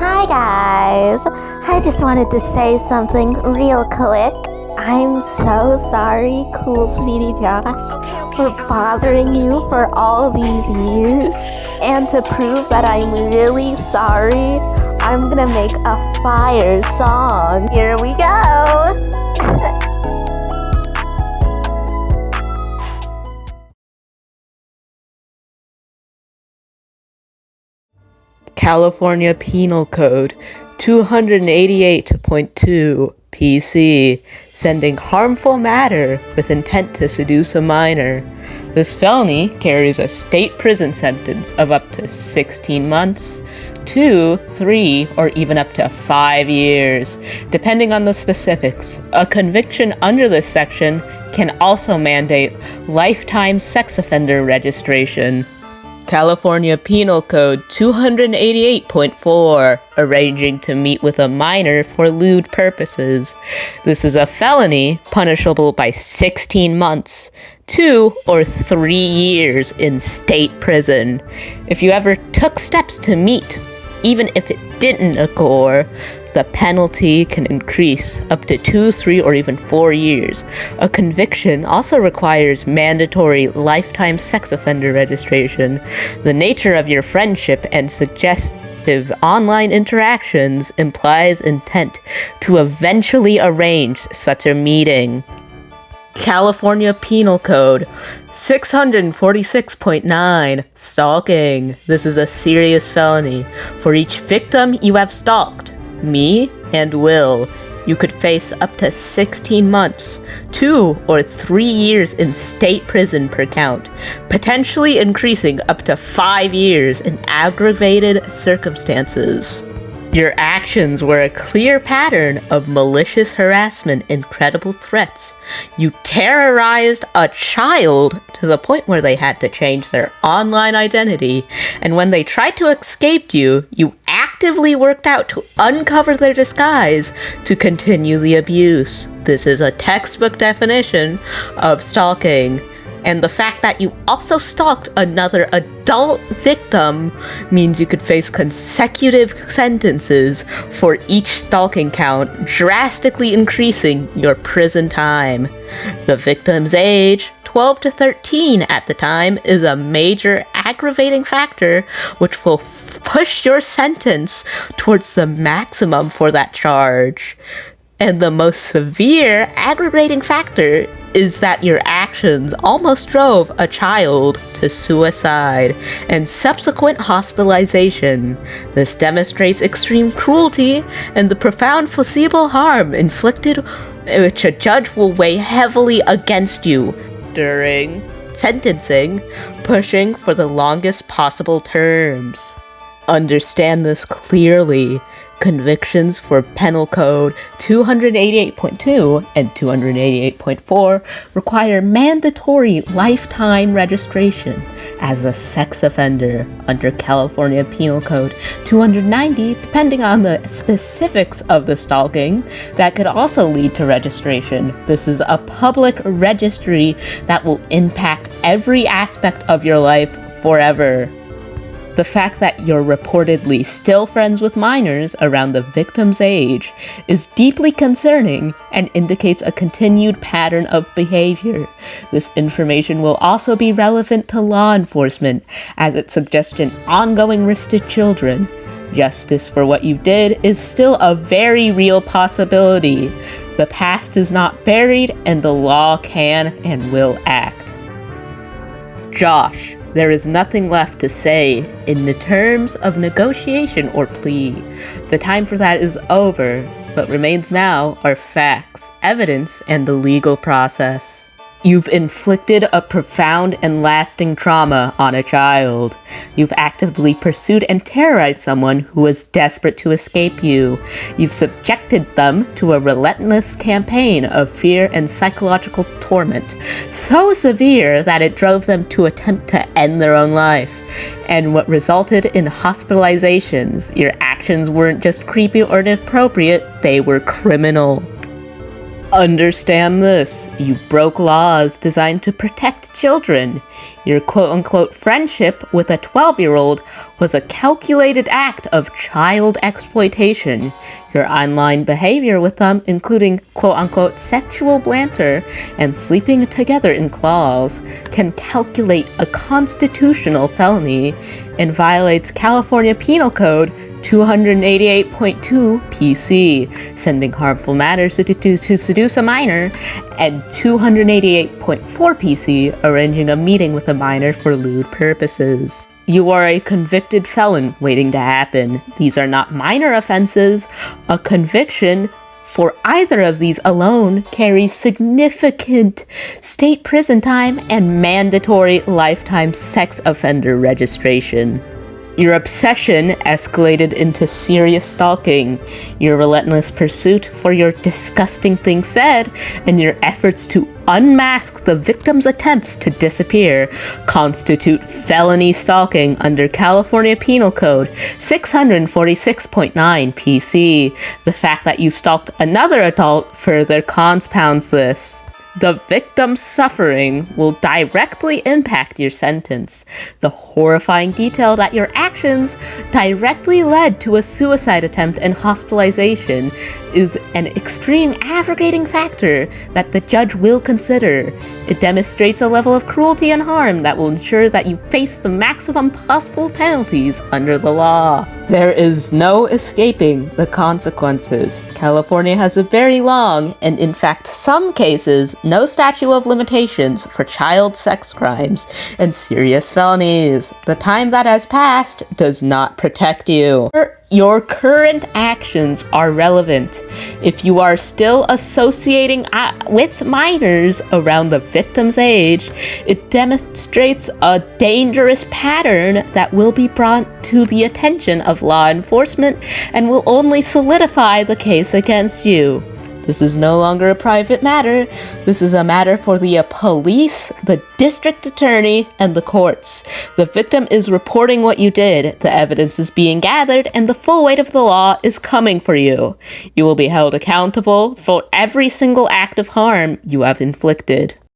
Hi guys! I just wanted to say something real quick. I'm so sorry, cool sweetie Josh, for bothering you for all these years. And to prove that I'm really sorry, I'm gonna make a fire song. Here we go! California Penal Code 288.2 PC, sending harmful matter with intent to seduce a minor. This felony carries a state prison sentence of up to 16 months, 2, 3, or even up to 5 years, depending on the specifics. A conviction under this section can also mandate lifetime sex offender registration. California Penal Code 288.4, arranging to meet with a minor for lewd purposes. This is a felony punishable by 16 months, 2 or 3 years in state prison. If you ever took steps to meet, even if it didn't occur, the penalty can increase up to 2, 3, or even 4 years. A conviction also requires mandatory lifetime sex offender registration. The nature of your friendship and suggestive online interactions implies intent to eventually arrange such a meeting. California Penal Code 646.9, stalking. This is a serious felony. For each victim you have stalked, me and Will, you could face up to 16 months, 2 or 3 years in state prison per count, potentially increasing up to 5 years in aggravated circumstances. Your actions were a clear pattern of malicious harassment and credible threats. You terrorized a child to the point where they had to change their online identity, and when they tried to escape you, you actively worked out to uncover their disguise to continue the abuse. This is a textbook definition of stalking. And the fact that you also stalked another adult victim means you could face consecutive sentences for each stalking count, drastically increasing your prison time. The victim's age, 12 to 13 at the time, is a major aggravating factor which will push your sentence towards the maximum for that charge. And the most severe aggravating factor is that your actions almost drove a child to suicide and subsequent hospitalization. This demonstrates extreme cruelty and the profound foreseeable harm inflicted, which a judge will weigh heavily against you during sentencing, pushing for the longest possible terms. Understand this clearly. Convictions for Penal Code 288.2 and 288.4 require mandatory lifetime registration as a sex offender under California Penal Code 290, depending on the specifics of the stalking. That could also lead to registration. This is a public registry that will impact every aspect of your life forever. The fact that you're reportedly still friends with minors around the victim's age is deeply concerning and indicates a continued pattern of behavior. This information will also be relevant to law enforcement as it suggests an ongoing risk to children. Justice for what you did is still a very real possibility. The past is not buried and the law can and will act. Josh, there is nothing left to say in the terms of negotiation or plea. The time for that is over. What remains now are facts, evidence, and the legal process. You've inflicted a profound and lasting trauma on a child. You've actively pursued and terrorized someone who was desperate to escape you. You've subjected them to a relentless campaign of fear and psychological torment, so severe that it drove them to attempt to end their own life. And what resulted in hospitalizations. Your actions weren't just creepy or inappropriate, they were criminal. Understand this. You broke laws designed to protect children. Your quote-unquote friendship with a 12-year-old was a calculated act of child exploitation. Your online behavior with them, including quote-unquote sexual banter and sleeping together in claws, can calculate a constitutional felony and violates California Penal Code 288.2 PC, sending harmful matters to seduce a minor, and 288.4 PC, arranging a meeting with a minor for lewd purposes. You are a convicted felon waiting to happen. These are not minor offenses. A conviction for either of these alone carries significant state prison time and mandatory lifetime sex offender registration. Your obsession escalated into serious stalking. Your relentless pursuit for your disgusting things said, and your efforts to unmask the victim's attempts to disappear constitute felony stalking under California Penal Code 646.9 PC. The fact that you stalked another adult further compounds this. The victim's suffering will directly impact your sentence. The horrifying detail that your actions directly led to a suicide attempt and hospitalization is an extreme aggravating factor that the judge will consider. It demonstrates a level of cruelty and harm that will ensure that you face the maximum possible penalties under the law. There is no escaping the consequences. California has a very long, and in fact some cases, no statute of limitations for child sex crimes and serious felonies. The time that has passed does not protect you. Your current actions are relevant. If you are still associating with minors around the victim's age, it demonstrates a dangerous pattern that will be brought to the attention of law enforcement and will only solidify the case against you. This is no longer a private matter. This is a matter for the police, the district attorney, and the courts. The victim is reporting what you did, the evidence is being gathered, and the full weight of the law is coming for you. You will be held accountable for every single act of harm you have inflicted.